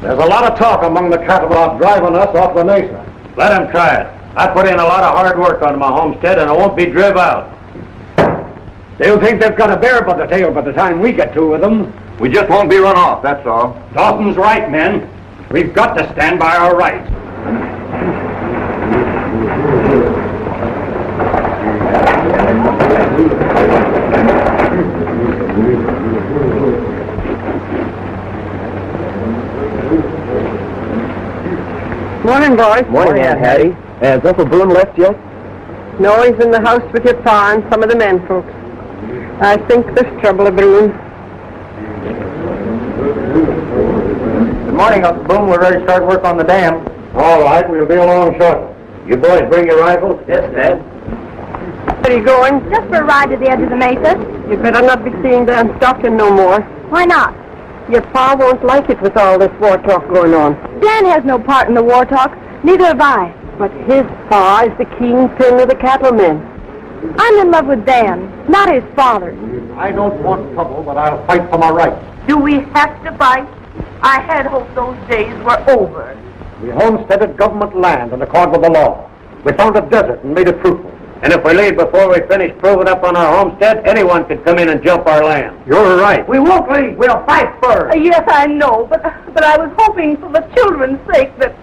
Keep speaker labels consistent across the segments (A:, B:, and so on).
A: There's a lot of talk among the cattle about driving us off the mesa.
B: Let them try it. I put in a lot of hard work on my homestead, and I won't be driven out.
A: They'll think they've got a bear by the tail by the time we get through with them.
C: We just won't be run off, that's all.
A: Dawson's right, men. We've got to stand by our rights.
D: Morning, boys.
C: Morning, Aunt Hattie. Has Uncle Boone left yet?
D: No, he's in the house with your pa and some of the men folks. I think there's trouble a-brewing.
C: Good morning, Uncle Boone. We're ready to start work on the dam.
A: All right, we'll be along shortly.
B: You boys bring your rifles?
C: Yes, Dad.
D: Where are you going?
E: Just for a ride to the edge of the mesa.
D: You better not be seeing Dan Stockton no more.
E: Why not?
D: Your pa won't like it with all this war talk going on.
E: Dan has no part in the war talk. Neither have I.
D: But his pa is the kingpin of the cattlemen.
E: I'm in love with Dan, not his father.
A: I don't want trouble, but I'll fight for my rights.
F: Do we have to fight? I had hoped those days were over.
A: We homesteaded government land in accord with the law. We found a desert and made it fruitful.
B: And if we leave before we finish proving up on our homestead, anyone could come in and jump our land.
A: You're right.
F: We won't leave. We'll fight first. Yes, I know, but I was hoping for the children's sake that...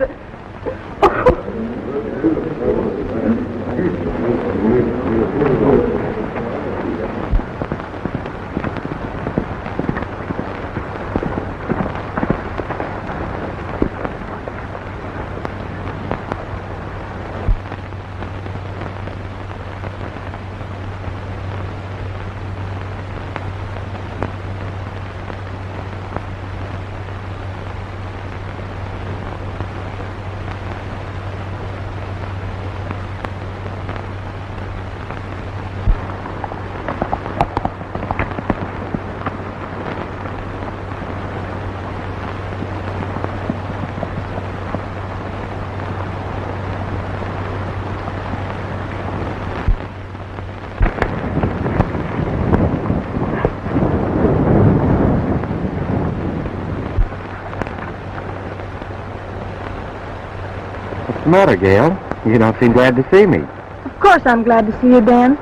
C: What's the matter, Gail? You don't seem glad to see me.
E: Of course I'm glad to see you, Dan.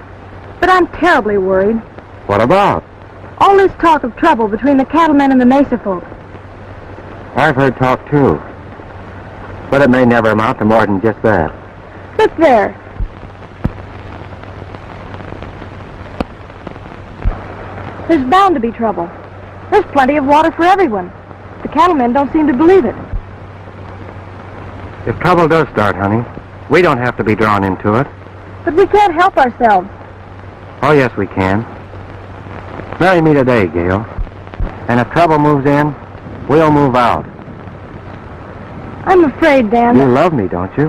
E: But I'm terribly worried.
C: What about?
E: All this talk of trouble between the cattlemen and the mesa folks.
C: I've heard talk, too. But it may never amount to more than just that.
E: Look there. There's bound to be trouble. There's plenty of water for everyone. The cattlemen don't seem to believe it.
C: If trouble does start, honey, we don't have to be drawn into it.
E: But we can't help ourselves.
C: Oh, yes, we can. Marry me today, Gail. And if trouble moves in, we'll move out.
E: I'm afraid, Dan.
C: You love me, don't you?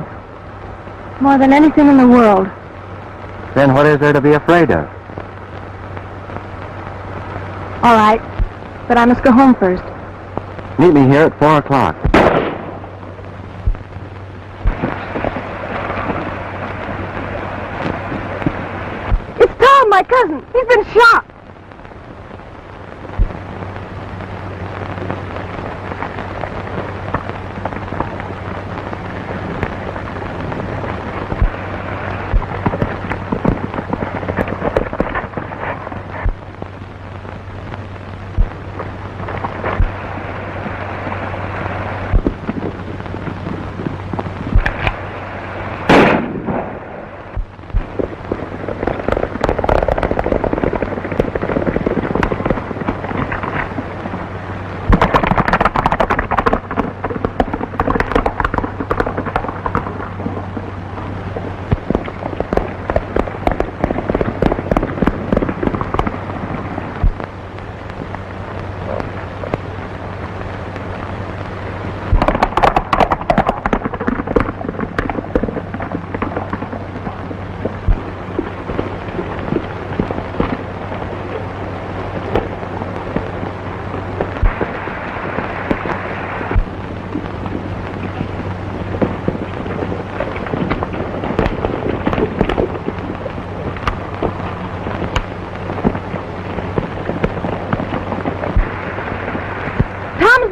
E: More than anything in the world.
C: Then what is there to be afraid of?
E: All right. But I must go home first.
C: Meet me here at 4 o'clock.
E: It's Tom, my cousin. He's been shot.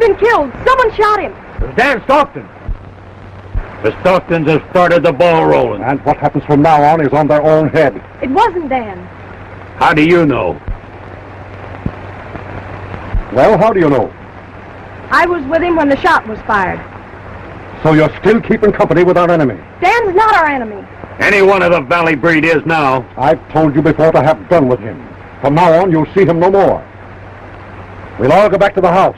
E: Been killed. Someone shot him.
B: It's Dan Stockton. The Stocktons have started the ball rolling.
A: And what happens from now on is on their own head.
E: It wasn't Dan.
B: How do you know?
A: Well, how do you know?
E: I was with him when the shot was fired.
A: So you're still keeping company with our enemy?
E: Dan's not our enemy.
B: Any one of the Valley breed is now.
A: I've told you before to have done with him. From now on, you'll see him no more. We'll all go back to the house.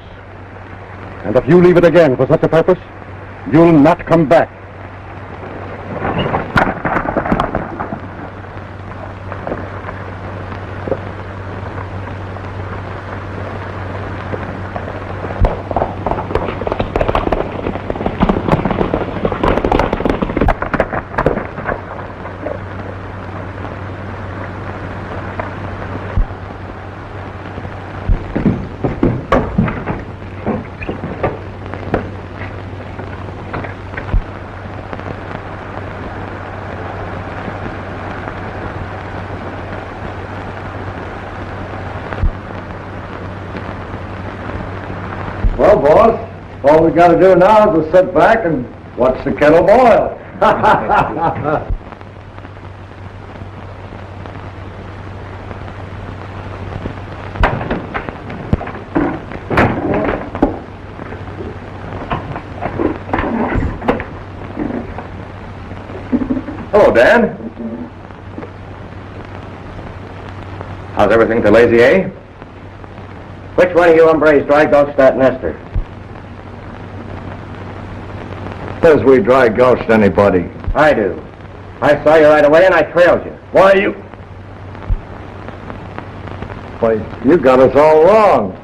A: And if you leave it again for such a purpose, you'll not come back.
B: Well, boss, all we got to do now is to sit back and watch the kettle boil. Hello, Dan. How's everything to Lazy, eh? Which one of you hombres dry gulched that nester? Says we dry gulched anybody. I do. I saw you right away and I trailed you. Why, you got us all wrong.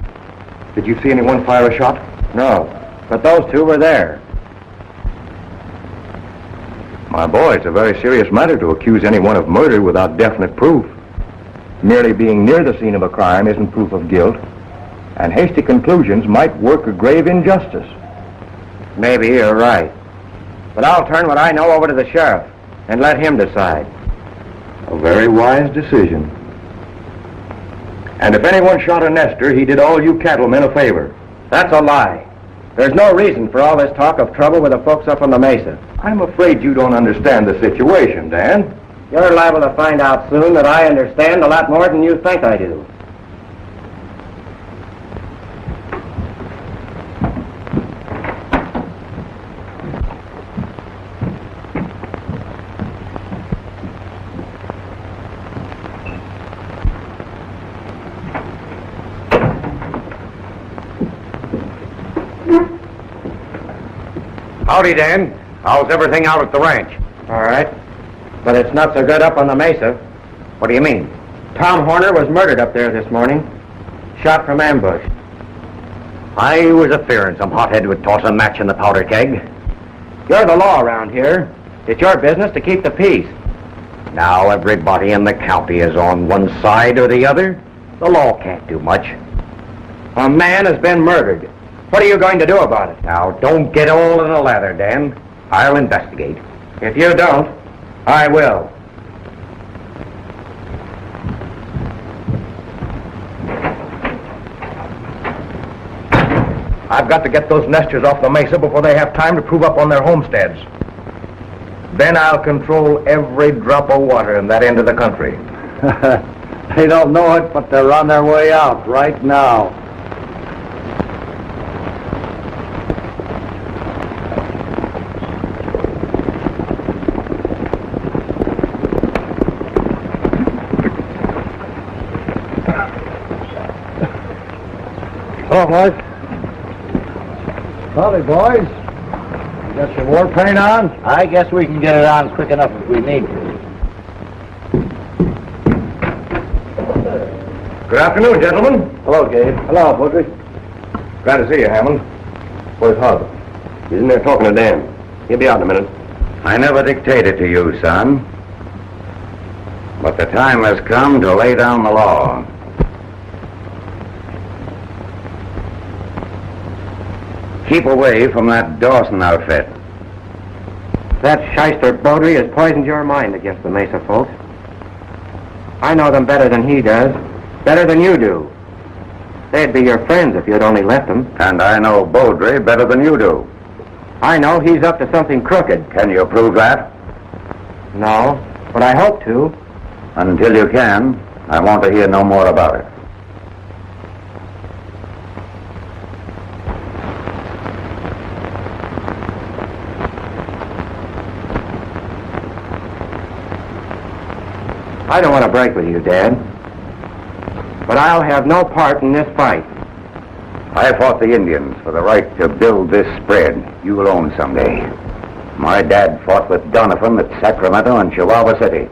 B: Did you see anyone fire a shot? No, but those two were there. My boy, it's a very serious matter to accuse anyone of murder without definite proof. Merely being near the scene of a crime isn't proof of guilt, and hasty conclusions might work a grave injustice. Maybe you're right. But I'll turn what I know over to the sheriff and let him decide. A very wise decision. And if anyone shot a nester, he did all you cattlemen a favor. That's a lie. There's no reason for all this talk of trouble with the folks up on the mesa. I'm afraid you don't understand the situation, Dan. You're liable to find out soon that I understand a lot more than you think I do. Howdy, Dan. How's everything out at the ranch? All right. But it's not so good up on the mesa. What do you mean? Tom Horner was murdered up there this morning. Shot from ambush. I was a-fearing some hothead would toss a match in the powder keg. You're the law around here. It's your business to keep the peace. Now everybody in the county is on one side or the other. The law can't do much. A man has been murdered. What are you going to do about it? Now, don't get all in a lather, Dan. I'll investigate. If you don't, I will. I've got to get those nesters off the mesa before they have time to prove up on their homesteads. Then I'll control every drop of water in that end of the country. They don't know it, but they're on their way out right now.
A: Hello, boys. Howdy, boys. You got your war paint on?
B: I guess we can get it on quick enough if we need to. Good afternoon, gentlemen. Hello, Gabe. Hello, Bowdre. Glad to see you, Hammond. Where's Hub? He's in there talking to Dan. He'll be out in a minute.
C: I never dictated to you, son. But the time has come to lay down the law. Keep away from that Dawson outfit.
B: That shyster Bowdre has poisoned your mind against the Mesa folks. I know them better than he does. Better than you do. They'd be your friends if you'd only left them.
C: And I know Bowdre better than you do. I know he's up to something crooked.
B: Can you prove that?
C: No, but I hope to.
B: Until you can, I want to hear no more about it.
C: I don't want to break with you, Dad, but I'll have no part in this fight.
B: I fought the Indians for the right to build this spread you'll own someday. My dad fought with Donovan at Sacramento and Chihuahua City.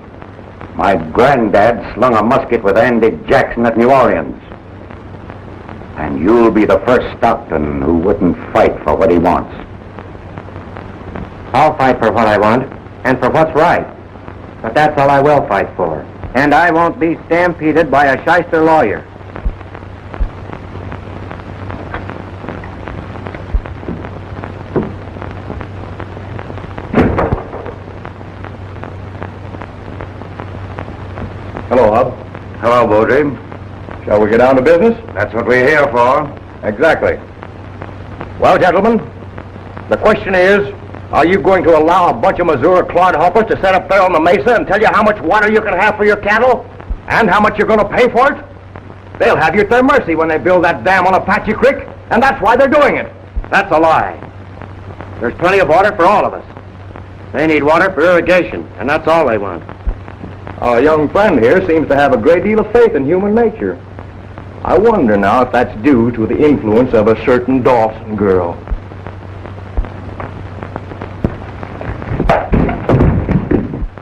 B: My granddad slung a musket with Andy Jackson at New Orleans. And you'll be the first Stockton who wouldn't fight for what he wants.
C: I'll fight for what I want and for what's right. But that's all I will fight for. And I won't be stampeded by a shyster lawyer.
B: Hello, Hub. Hello, Bowdre. Shall we get down to business? That's what we're here for. Exactly. Well, gentlemen, the question is, are you going to allow a bunch of Missouri clodhoppers to set up there on the mesa and tell you how much water you can have for your cattle? And how much you're going to pay for it? They'll have you at their mercy when they build that dam on Apache Creek, and that's why they're doing it.
C: That's a lie. There's plenty of water for all of us. They need water for irrigation, and that's all they want.
B: Our young friend here seems to have a great deal of faith in human nature. I wonder now if that's due to the influence of a certain Dawson girl.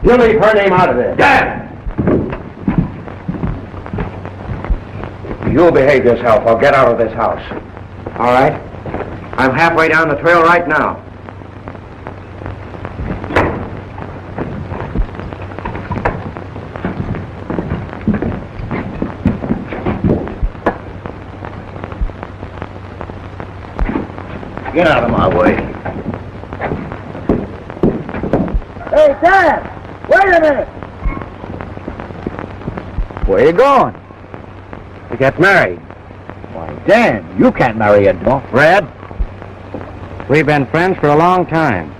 C: You leave her name out of this.
B: Dad! You'll behave yourself or get out of this house.
C: All right. I'm halfway down the trail right now.
B: Get out of my way.
F: Hey, Dad! Wait a minute!
G: Where you going?
C: To get married.
G: Why, Dan, you can't marry a dog.
C: Red, we've been friends for a long time.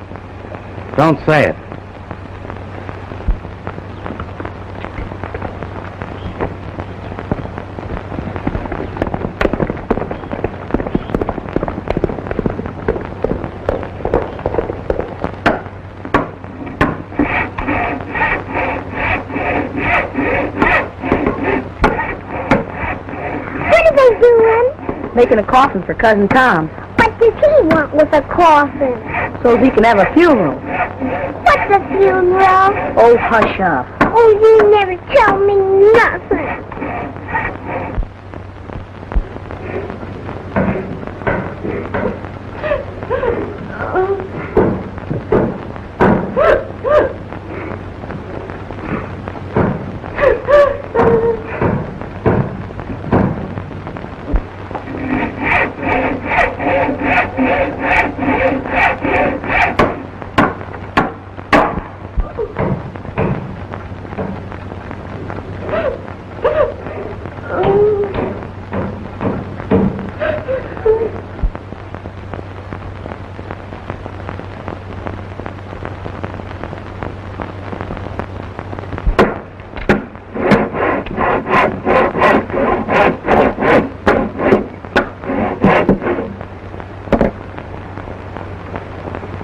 C: Don't say it.
F: Making a coffin for Cousin Tom.
E: What does he want with a coffin?
F: So he can have a funeral.
E: What's a funeral?
F: Oh, hush up.
E: Oh, you never tell me nothing.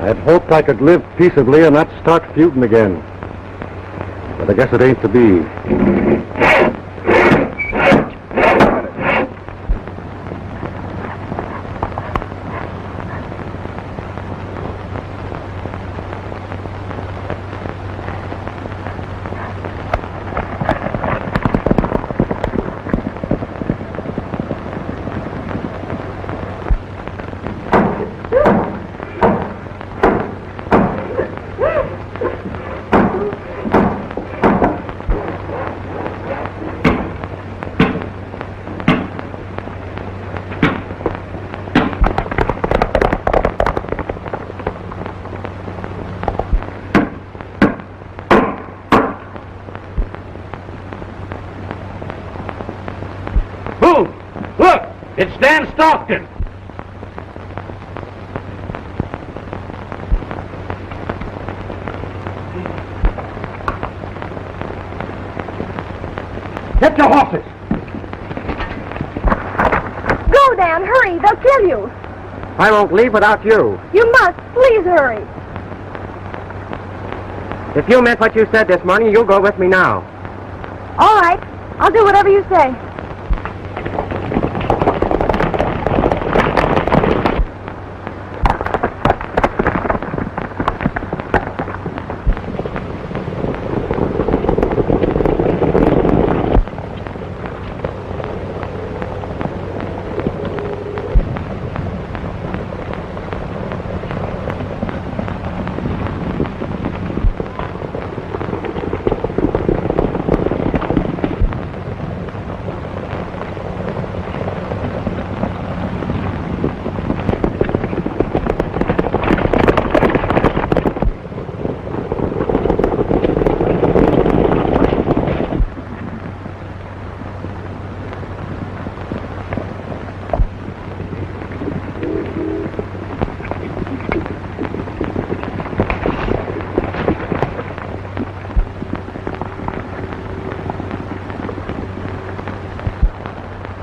A: I'd hoped I could live peaceably and not start feuding again. But I guess it ain't to be.
C: Look! It's Dan Stockton!
A: Get your horses.
E: Go, Dan, hurry. They'll kill you.
C: I won't leave without you.
E: You must. Please hurry.
C: If you meant what you said this morning, you'll go with me now.
E: All right. I'll do whatever you say.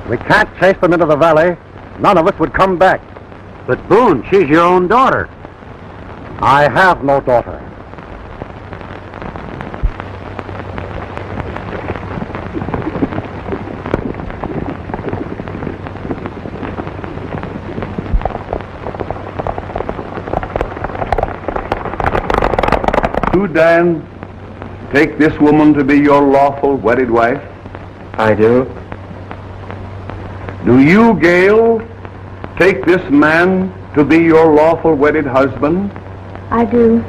A: We can't chase them into the valley. None of us would come back.
C: But Boone, she's your own daughter.
A: I have no daughter.
H: You, Dan, take this woman to be your lawful wedded wife?
C: I do.
H: Do you, Gail, take this man to be your lawful wedded husband?
E: I do.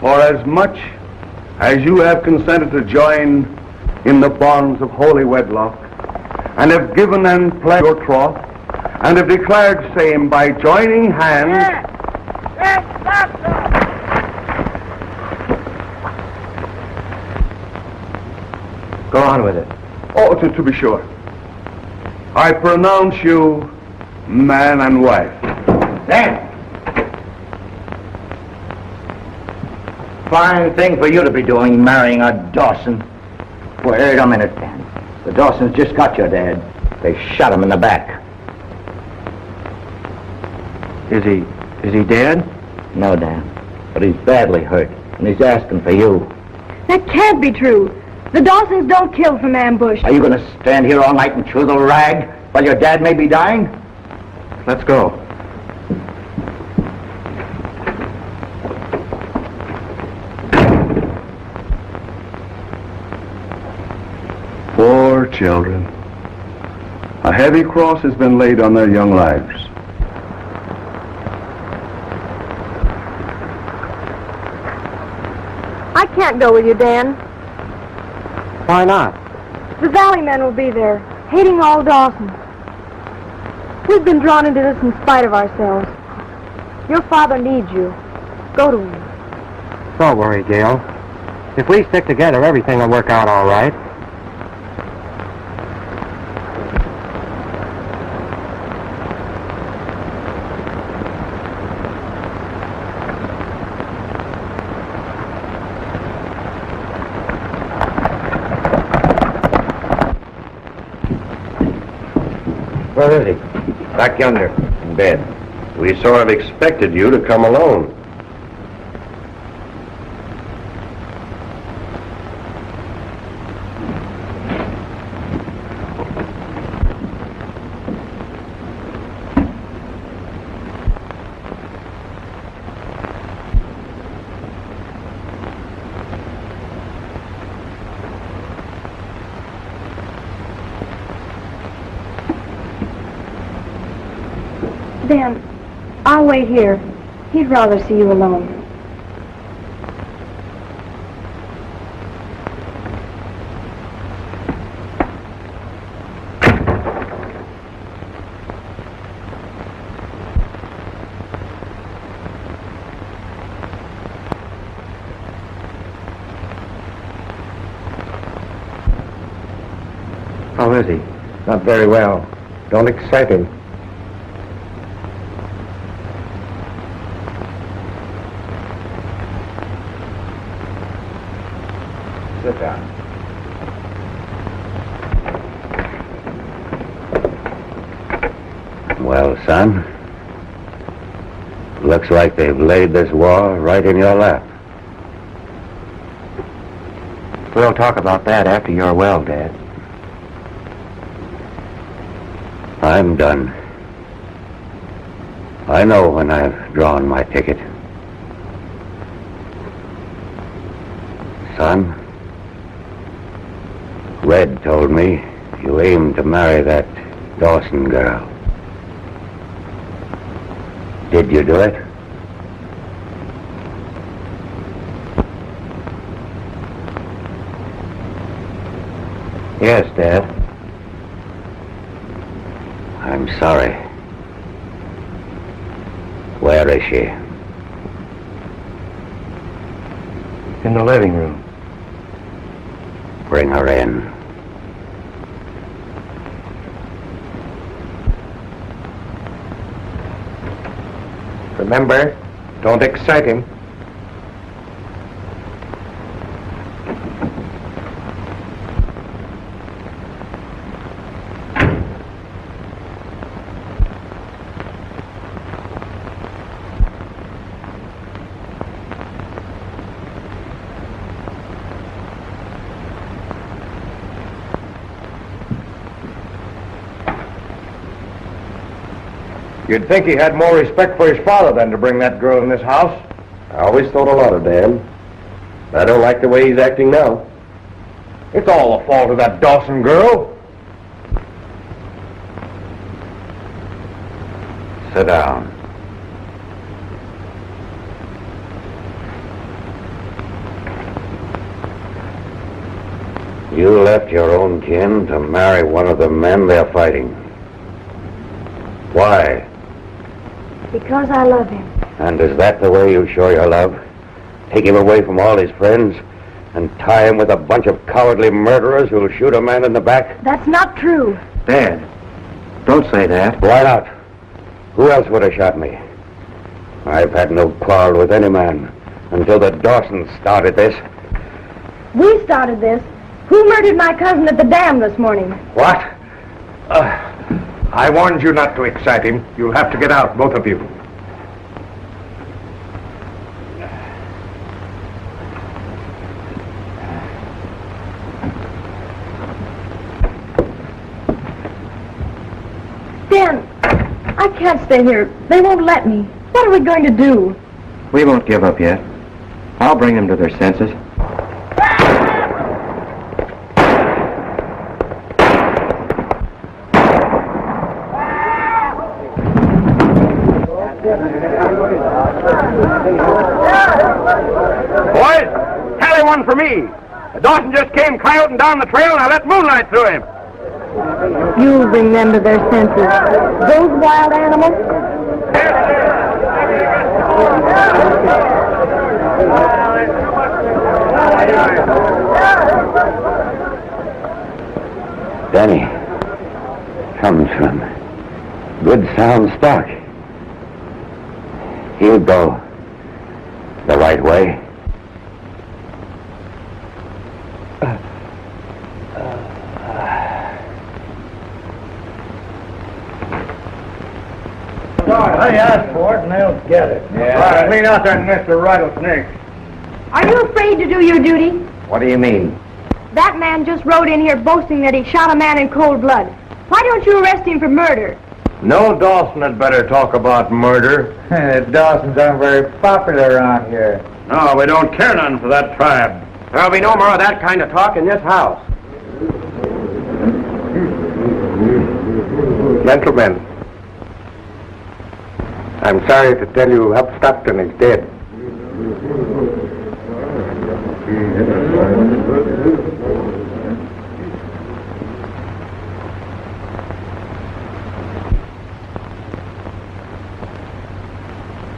H: For as much as you have consented to join in the bonds of holy wedlock, and have given and pledged your troth, and have declared same by joining hands...
C: Go on with it.
H: Oh, to be sure. I pronounce you man and wife.
G: Dan! Fine thing for you to be doing, marrying a Dawson. Wait a minute, Dan. The Dawsons just got your dad. They shot him in the back.
C: Is he dead?
G: No, Dan. But he's badly hurt, and he's asking for you.
E: That can't be true. The Dawsons don't kill from ambush.
G: Are you going to stand here all night and chew the rag while your dad may be dying?
C: Let's go.
H: Poor children. A heavy cross has been laid on their young lives.
E: I can't go with you, Dan.
C: Why not?
E: The Valley men will be there, hating all Dawsons. We've been drawn into this in spite of ourselves. Your father needs you. Go to him.
C: Don't worry, Gail. If we stick together, everything will work out all right.
B: Where is he? Back yonder, in bed. We sort of expected you to come alone.
E: Dan, I'll wait here. He'd rather see you alone.
C: How is he? Not very well. Don't excite him. Well, son, looks like they've laid this war right in your lap.
B: We'll talk about that after you're well, Dad.
C: I'm done. I know when I've drawn my ticket. Son, Red told me you aimed to marry that Dawson girl. Did you do it?
B: Yes, Dad.
C: I'm sorry. Where is she?
B: In the living room.
C: Bring her in.
B: Remember, don't excite him. You'd think he had more respect for his father than to bring that girl in this house.
A: I always thought a lot of Dad. I don't like the way he's acting now.
B: It's all the fault of that Dawson girl.
C: Sit down. You left your own kin to marry one of the men they're fighting. Why?
E: Because I love him.
C: And is that the way you show your love? Take him away from all his friends and tie him with a bunch of cowardly murderers who'll shoot a man in the back?
E: That's not true.
B: Dad, don't say that.
C: Why not? Who else would have shot me? I've had no quarrel with any man until the Dawsons started this.
E: We started this. Who murdered my cousin at the dam this morning?
B: What? I warned you not to excite him. You'll have to get out, both of you.
E: Dan, I can't stay here. They won't let me. What are we going to do?
B: We won't give up yet. I'll bring them to their senses. Boys, tally one for me. Dawson just came coyoting down the trail and I let moonlight through him.
E: You'll bring them to their senses. Those wild animals?
C: Danny comes from good sound stock. He'll go the right way.
G: They asked for it and they'll get it.
B: Yeah. Clean out that nest of rattlesnakes.
E: Are you afraid to do your duty?
B: What do you mean?
E: That man just rode in here boasting that he shot a man in cold blood. Why don't you arrest him for murder?
B: No Dawson had better talk about murder.
G: Dawsons aren't very popular around here.
B: No, we don't care none for that tribe. There'll be no more of that kind of talk in this house.
A: Gentlemen, I'm sorry to tell you Hub Stockton is dead.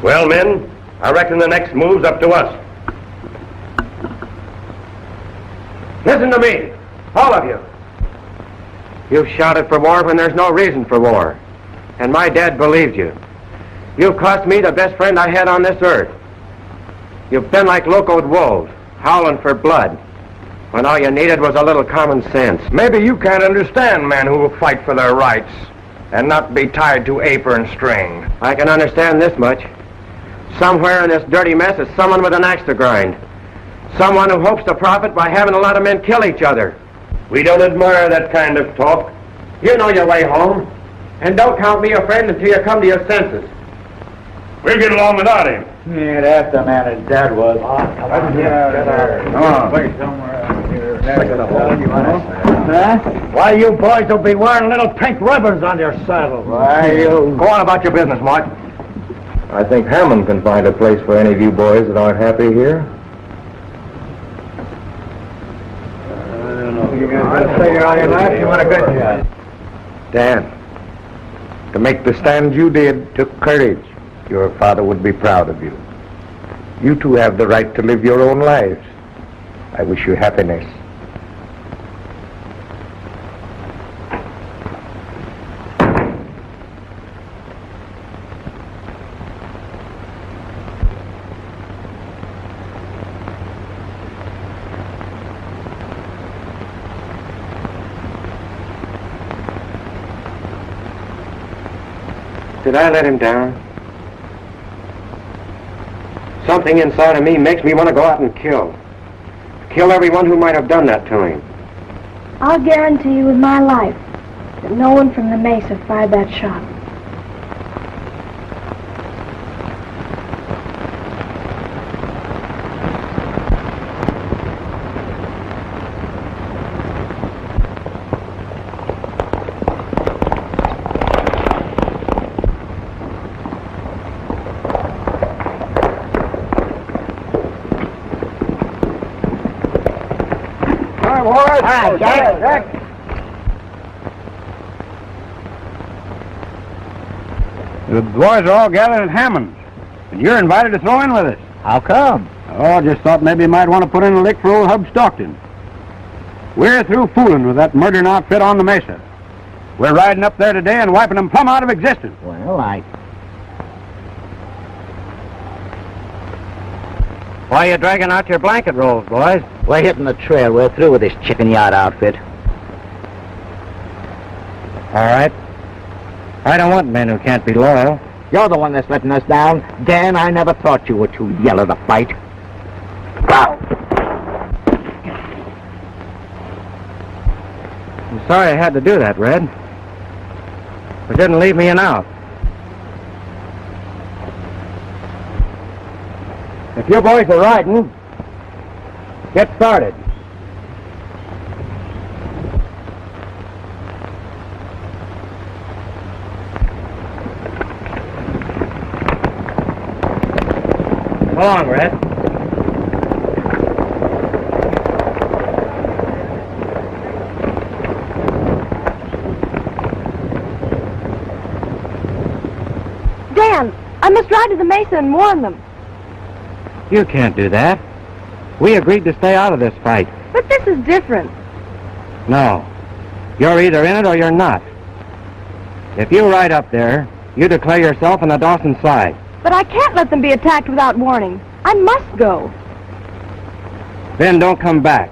B: Well, men, I reckon the next move's up to us. Listen to me, all of you. You've shouted for war when there's no reason for war. And my dad believed you. You've cost me the best friend I had on this earth. You've been like locoed wolves, howling for blood, when all you needed was a little common sense. Maybe you can't understand men who will fight for their rights. and not be tied to apron string.
C: I can understand this much. Somewhere in this dirty mess is someone with an axe to grind. Someone who hopes to profit by having a lot of men kill each other.
H: We don't admire that kind of talk.
C: You know your way home. And don't count me a friend until you come to your senses.
H: We'll get along without him.
G: Yeah, that's the man his dad was. Why, you boys will be wearing little pink ribbons on your saddles.
B: Why, you... Go on about your business, Mart. I think Hammond can find a place for any of you boys that aren't happy here. Dan, to make the stand you did took courage. Your father would be proud of you. You two have the right to live your own lives. I wish you happiness.
C: Did I let him down? Something inside of me makes me want to go out and kill. Kill everyone who might have done that to him.
E: I'll guarantee you with my life that no one from the Mesa fired that shot.
G: Jack.
I: The boys are all gathered at Hammond's, and you're invited to throw in with us.
G: How come?
I: Oh, just thought maybe you might want to put in a lick for old Hub Stockton. We're through fooling with that murdering outfit on the Mesa. We're riding up there today and wiping them plumb out of existence.
G: Well,
C: Why are you dragging out your blanket rolls, boys?
G: we're hitting the trail. We're through with this chicken yard outfit.
C: All right. I don't want men who can't be loyal.
G: You're the one that's letting us down. Dan, I never thought you were too yellow to fight.
C: I'm sorry I had to do that, Red. But didn't leave me an out.
I: If you boys are riding, get started.
C: Come along, Red.
E: Dan, I must ride to the Mesa and warn them.
C: You can't do that. We agreed to stay out of this fight.
E: But this is different.
C: No. You're either in it or you're not. If you ride up there, you declare yourself on the Dawson side.
E: But I can't let them be attacked without warning. I must go.
C: Then don't come back.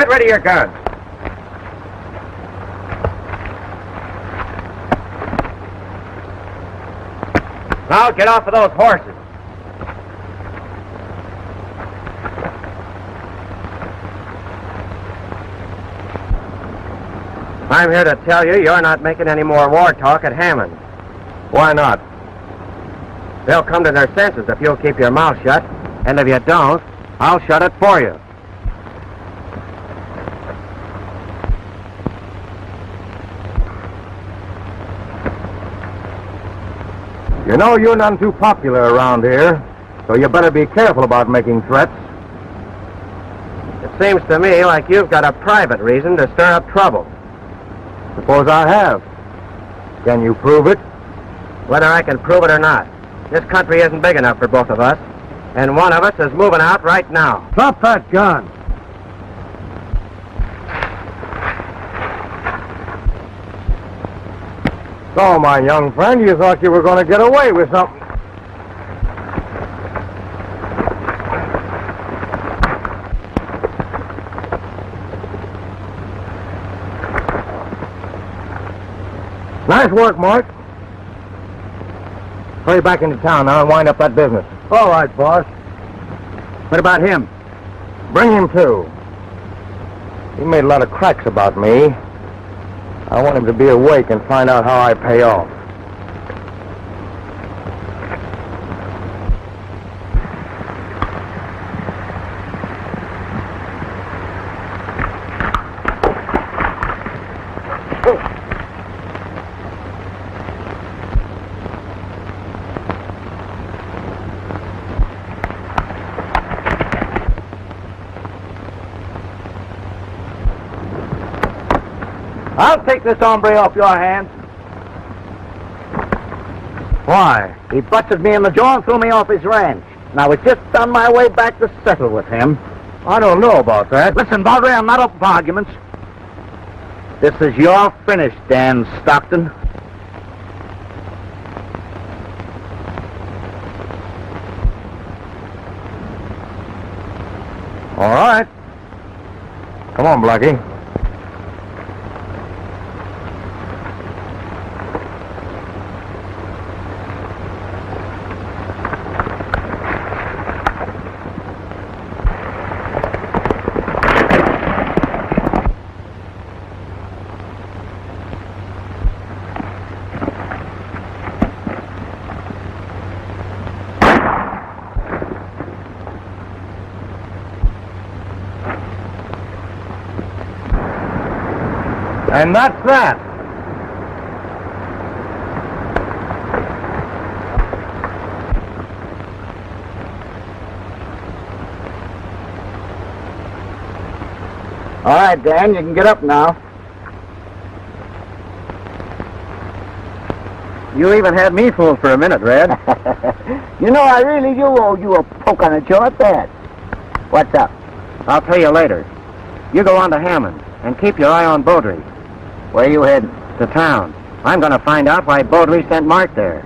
G: Get rid of your guns. Now get off of those horses. I'm here to tell you you're not making any more war talk at Hammond. Why not? They'll come to their senses if you'll keep your mouth shut, and if you don't, I'll shut it for you. You know you're none too popular around here, so you better be careful about making threats. It seems to me like you've got a private reason to stir up trouble. Suppose I have. Can you prove it? Whether I can prove it or not, this country isn't big enough for both of us, and one of us is moving out right now.
I: Drop that gun.
G: So, my young friend, you thought you were going to get away with something. Nice work, Mark. Hurry back into town now and wind up that business.
I: All right, boss. What about him?
G: Bring him too. He made a lot of cracks about me. I want him to be awake and find out how I pay off.
I: I'll take this hombre off your hands.
G: Why?
I: He busted me in the jaw and threw me off his ranch. And I was just on my way back to settle with him.
G: I don't know about that.
I: Listen, Bowdre, I'm not up for arguments. This is your finish, Dan Stockton.
G: All right. Come on, Blackie. And that's that.
I: All right, Dan, you can get up now.
G: You even had me fooled for a minute, Red.
F: You know, I really do owe you a poke on the jaw at that. What's up?
G: I'll tell you later. You go on to Hammond and keep your eye on Bowdre.
F: Where you heading?
G: To town. I'm going to find out why Bowdre sent Mark there.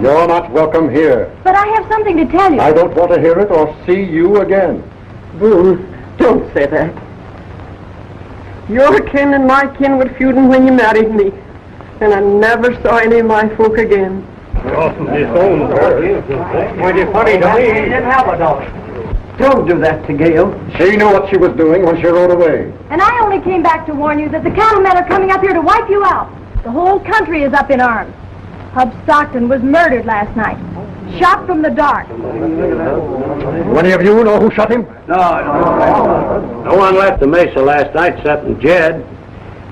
A: You're not welcome here.
E: But I have something to tell you.
A: I don't want to hear it or see you again.
D: Boone, don't say that. Your kin and my kin were feuding when you married me, and I never saw any of my folk again.
I: Mighty funny, don't he? He didn't have a daughter.
D: Don't do that to Gail.
A: She knew what she was doing when she rode away.
E: And I only came back to warn you that the cattlemen are coming up here to wipe you out. The whole country is up in arms. Hub Stockton was murdered last night. Shot from the dark.
A: Do any of you know who shot him?
I: No one left the mesa last night except Jed.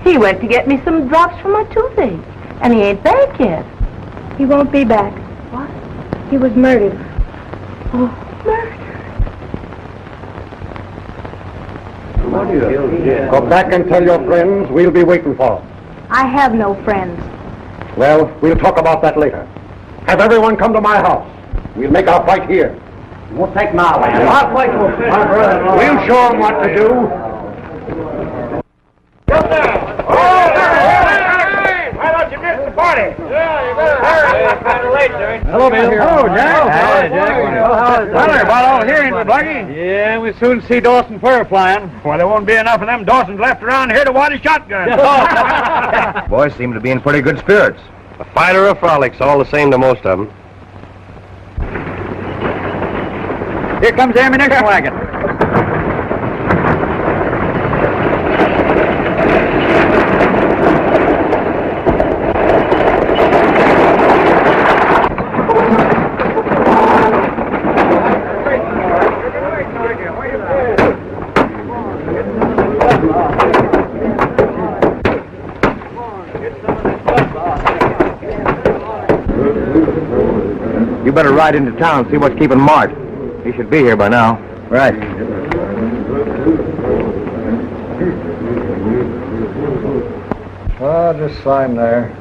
F: He went to get me some drops for my toothache, and he ain't back yet.
E: He won't be back.
F: What?
E: He was murdered.
F: Oh, murder.
A: Go back and tell your friends we'll be waiting for them.
E: I have no friends.
A: Well, we'll talk about that later. Have everyone come to my house. We'll make our fight here.
I: We'll take my land.
A: I'll fight for We'll show them what to do.
G: Why don't you miss the party? Yeah, you better hurry. It's kind of late, sir.
I: Hello, Bill.
G: Hello, Jack.
I: Hi, Jack.
G: Well, they're about all here, ain't we, Blackie?
I: Yeah, we soon see Dawson fur flying.
G: Well, there won't be enough of them Dawsons left around here to wad a shotgun.
B: Boys seem to be in pretty good spirits.
C: A fight or a frolic's all the same to most of them.
I: Here comes the ammunition wagon.
B: You better ride into town and see what's keeping Mart. He should be here by now.
C: Right.
A: Just sign there.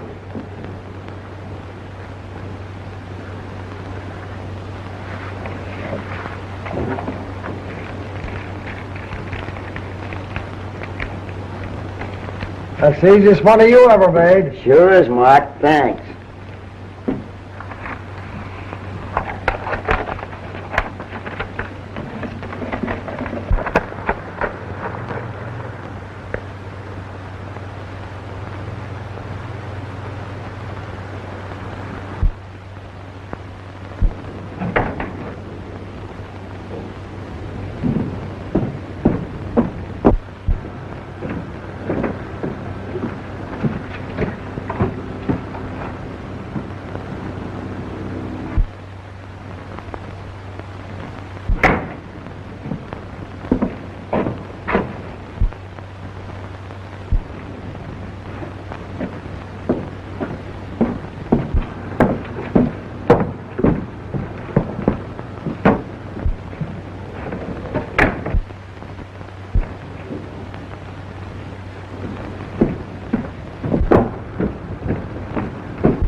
I: That's the easiest money you ever made.
C: Sure is, Mart. Thanks.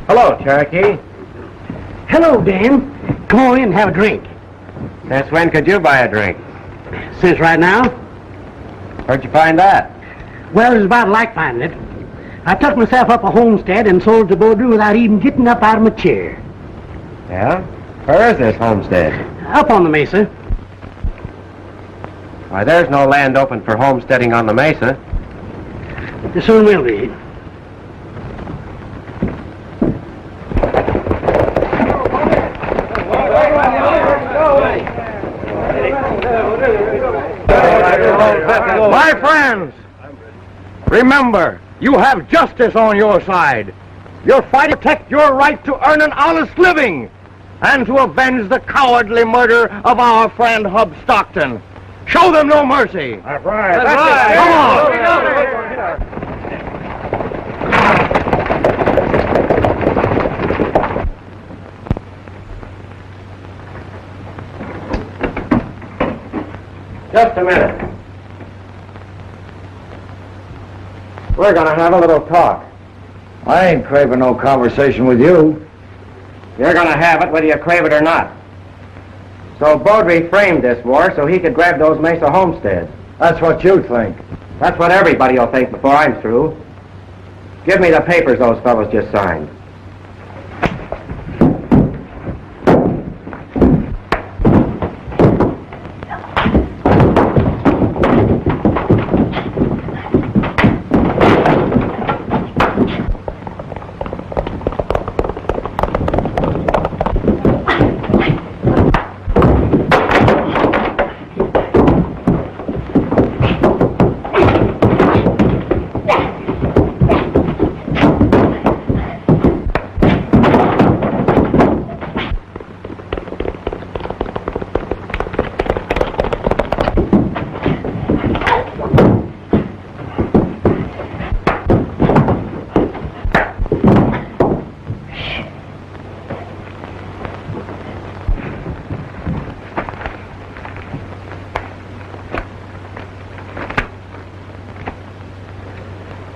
G: Hello, Cherokee.
I: Hello, Dame. Come on in and have a drink.
G: Since when could you buy a drink?
I: Since right now?
G: Where'd you find that?
I: Well, it's about like finding it. I took myself up a homestead and sold to Bowdre without even getting up out of my chair.
G: Yeah? Where is this homestead?
I: Up on the mesa.
G: Why, there's no land open for homesteading on the mesa.
I: There soon will be.
G: My friends, remember, you have justice on your side. You're fighting to protect your right to earn an honest living and to avenge the cowardly murder of our friend Hub Stockton. Show them no mercy.
I: That's right.
G: That's right. Come on. Just a minute. We're going to have a little talk.
C: I ain't craving no conversation with you.
G: You're going to have it whether you crave it or not. So Bowdre framed this war so he could grab those Mesa homesteads.
C: That's what you think.
G: That's what everybody will think before I'm through. Give me the papers those fellows just signed.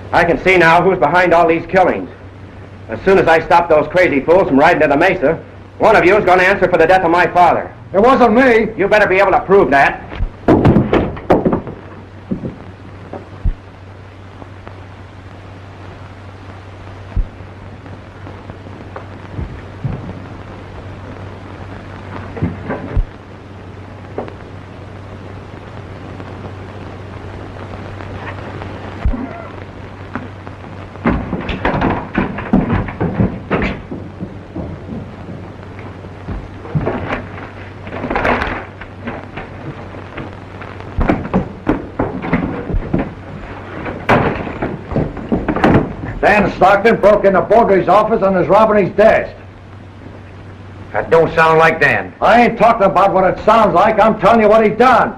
G: I can see now who's behind all these killings. As soon as I stop those crazy fools from riding to the mesa, one of you is going to answer for the death of my father.
A: It wasn't me.
G: You better be able to prove that.
A: Dan Stockton broke into Bowdre's office and is robbing his desk.
G: That don't sound like Dan.
A: I ain't talking about what it sounds like. I'm telling you what he done.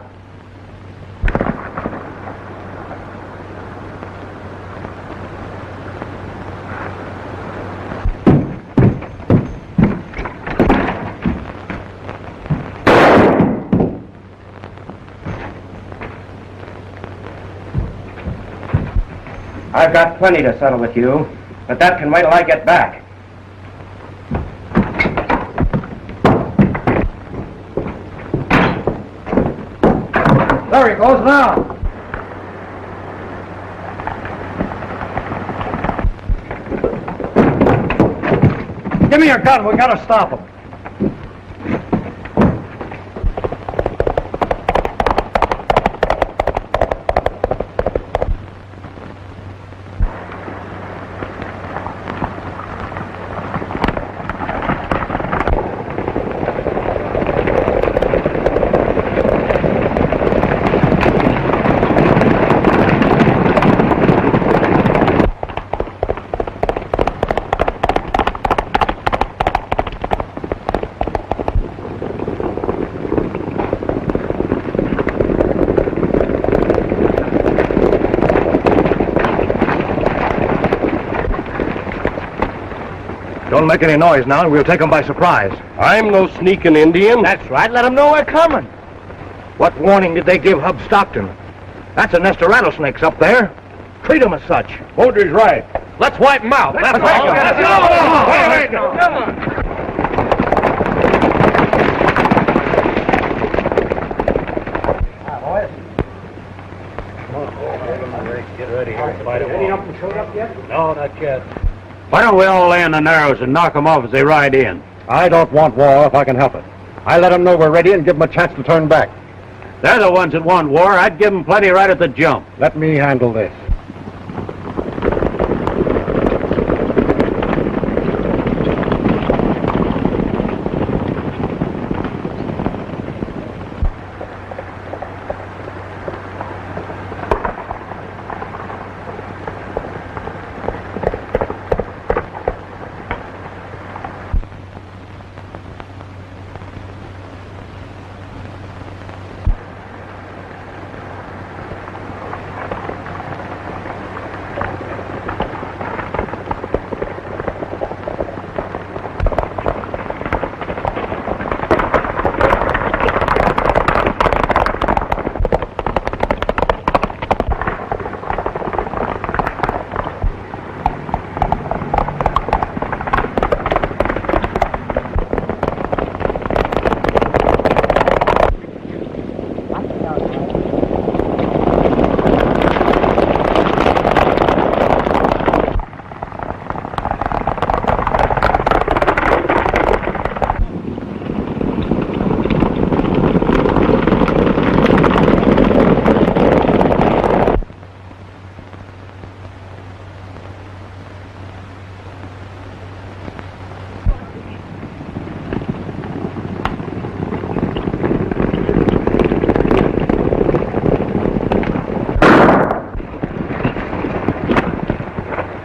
G: I've got plenty to settle with you, but that can wait till I get back.
A: There he goes now. Give me your gun. We gotta stop him.
B: Don't make any noise now, and we'll take them by surprise.
I: I'm no sneaking Indian.
G: That's right. Let them know we're coming.
B: What warning did they give Hub Stockton? That's a nest of rattlesnakes up there. Treat them as such.
I: Bowdre's right.
B: Let's wipe them out. Let's
G: go.
B: Let's go.
G: Come on.
I: Get ready here. Any of them showed up yet? No, not yet. Why don't we all lay in the narrows and knock them off as they ride in?
A: I don't want war if I can help it. I let them know we're ready and give them a chance to turn back.
I: They're the ones that want war. I'd give them plenty right at the jump.
A: Let me handle this.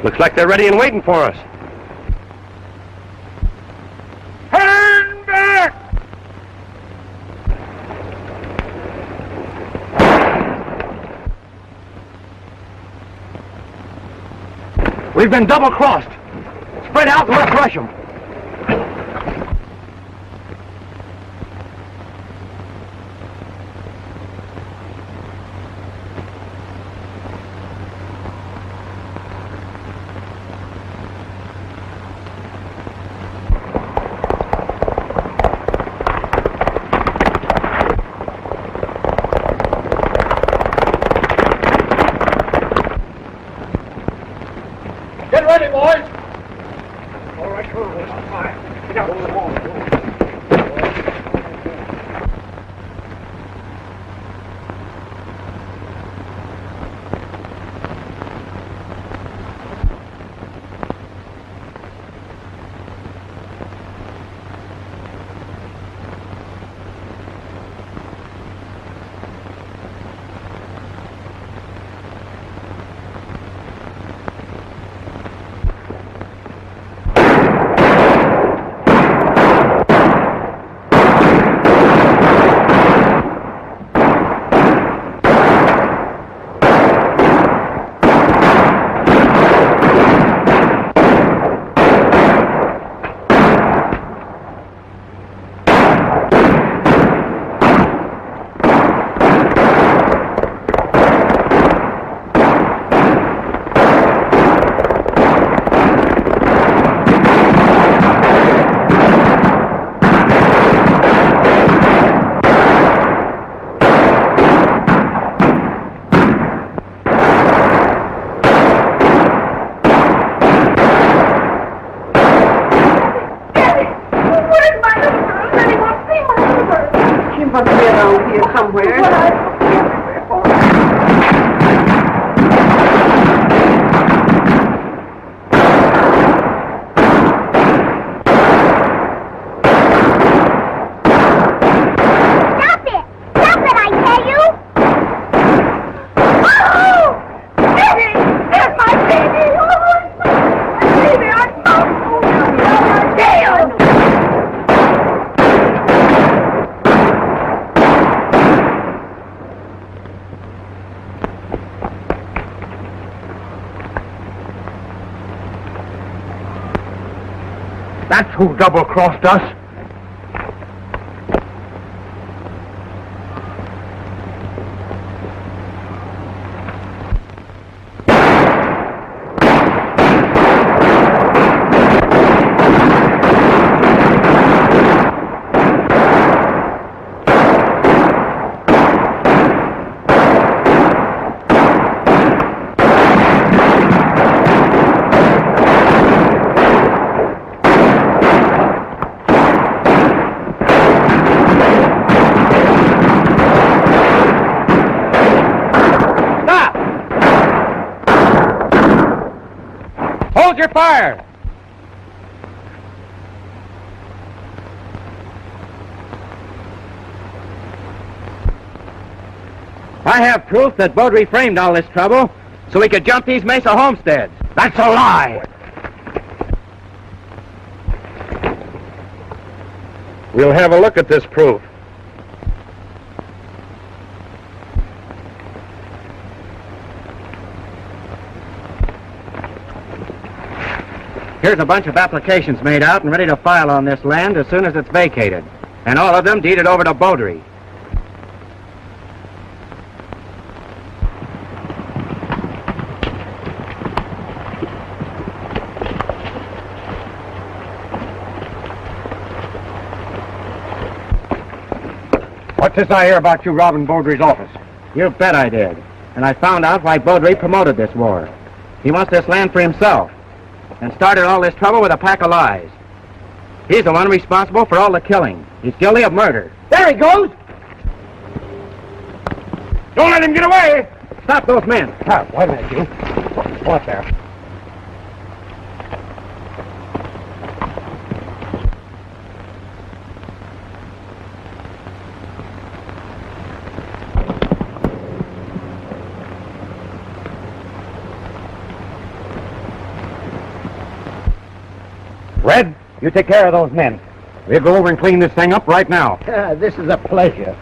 I: Looks like they're ready and waiting for us.
G: Turn back!
B: We've been double-crossed. Spread out and let's rush them.
I: Get ready, boys. All right, come on. Let's fire. Get out on the wall.
G: That's who double-crossed us.
I: Hold your fire! I have proof that Bowdre framed all this trouble so we could jump these Mesa homesteads.
G: That's a lie.
I: We'll have a look at this proof. Here's a bunch of applications made out and ready to file on this land as soon as it's vacated. And all of them deeded over to Bowdre.
G: What's this I hear about you robbing Bowdre's office?
I: You bet I did. And I found out why Bowdre promoted this war. He wants this land for himself. And started all this trouble with a pack of lies. He's the one responsible for all the killing. He's guilty of murder.
G: There he goes! Don't let him get away!
I: Stop those men.
G: Wait a minute, you. What there? Red, you take care of those men. We'll go over and clean this thing up right now.
C: This is a pleasure.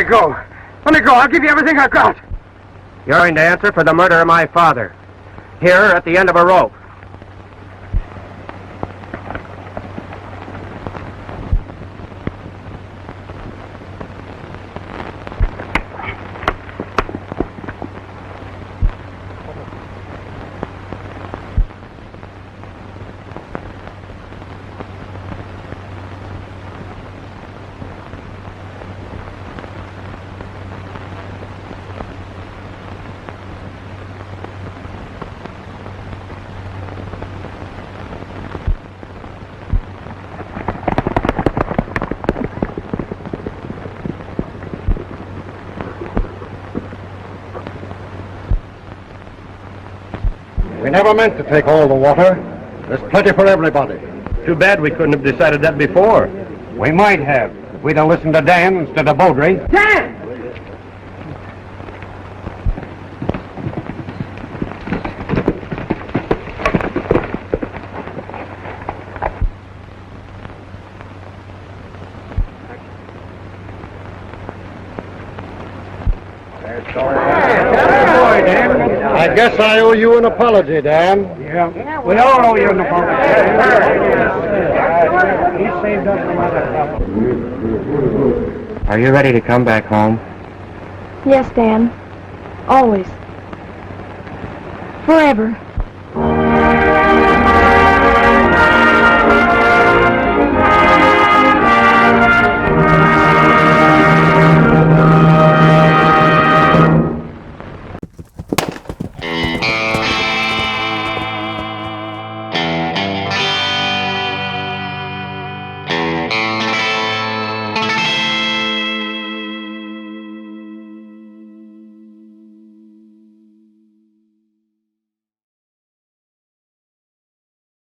G: go. Let me go. I'll give you everything I've got. You're going to answer for the murder of my father. Here at the end of a rope.
A: We never meant to take all the water. There's plenty for everybody.
G: Too bad we couldn't have decided that before.
A: We might have, if we'd have listened to Dan instead of Bowdre.
F: Dan!
A: I guess I owe you an apology, Dan.
G: Yeah, we all owe you an apology. He saved us from other trouble. Are you ready to come back home?
E: Yes, Dan. Always. Forever.